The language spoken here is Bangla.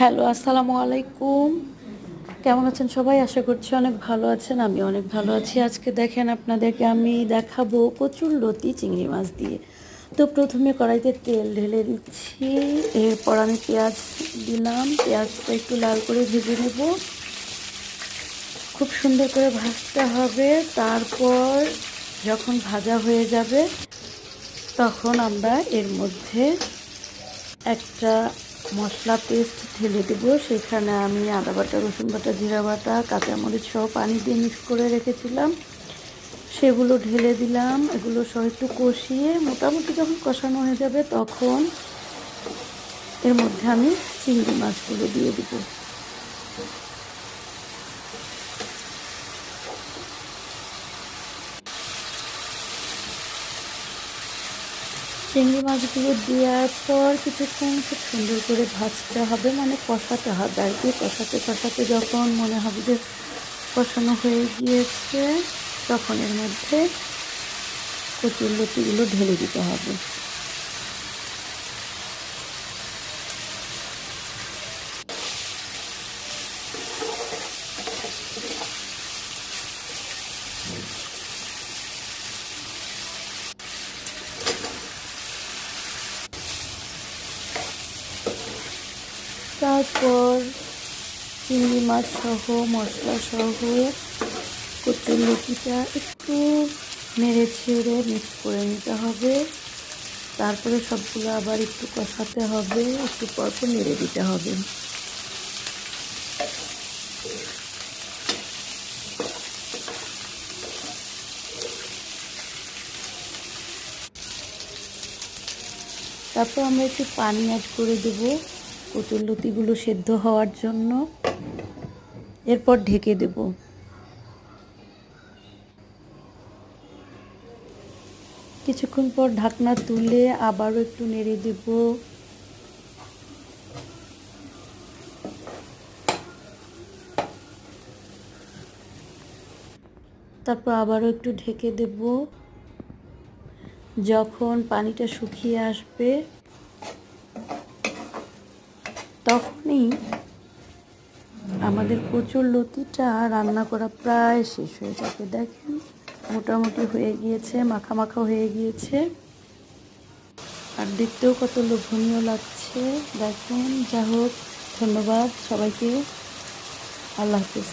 হ্যালো, আসসালামু আলাইকুম। কেমন আছেন সবাই? আশা করছি অনেক ভালো আছেন। আমি অনেক ভালো আছি। আজকে দেখেন আপনাদেরকে আমি দেখাবো কচুরলতি চিংড়ি মাছ দিয়ে। তো প্রথমে কড়াইতে তেল ঢেলে দিচ্ছি। এরপর আমি পেঁয়াজ দিলাম। পেঁয়াজটা একটু লাল করে ভেজে নেব। খুব সুন্দর করে ভাজতে হবে। তারপর যখন ভাজা হয়ে যাবে তখন আমরা এর মধ্যে একটা মশলা পেস্ট ঢেলে দেব। সেখানে আমি আদা বাটা, রসুন বাটা, জিরা বাটা, কাঁচামরিচ সহ পানি দিয়ে মিক্স করে রেখেছিলাম, সেগুলো ঢেলে দিলাম। এগুলো সহ একটু কষিয়ে মোটামুটি যখন কষানো হয়ে যাবে তখন এর মধ্যে আমি চিংড়ি মাছগুলো দিয়ে দেব। চিংড়ি মাছগুলো দেওয়ার পর কিছুক্ষণ খুব সুন্দর করে ভাজতে হবে, মানে কষাতে হবে আর কি। কষাতে কষাতে যখন মনে হবে যে কষানো হয়ে গিয়েছে তখন এর মধ্যে কচুরলতিগুলো ঢেলে দিতে হবে। তারপর চিংড়ি মাছ সহ মশলা সহ কচুরলতিটা একটু নেড়ে ছেড়ে মিক্স করে নিতে হবে। তারপরে সবগুলো আবার একটু কষাতে হবে, একটু পরপর নেড়ে দিতে হবে। তারপর আমরা একটু পানি অ্যাড করে দেব কচুরলতিগুলো সেদ্ধ হওয়ার জন্য। এরপর ঢেকে দেব। কিছুক্ষণ পর ঢাকনা তুলে আবারও একটু নেড়ে দেব। তারপর আবারও একটু ঢেকে দেব। যখন পানিটা শুকিয়ে আসবে তখনই আমাদের কচুরলতিটা রান্না করা প্রায় শেষ হয়ে যাবে। দেখেন মোটামুটি হয়ে গিয়েছে, মাখা মাখা হয়ে গিয়েছে আর দেখতেও কত লোভনীয় লাগছে। দেখেন, যা হোক, ধন্যবাদ সবাইকে। আল্লাহ হাফিজ।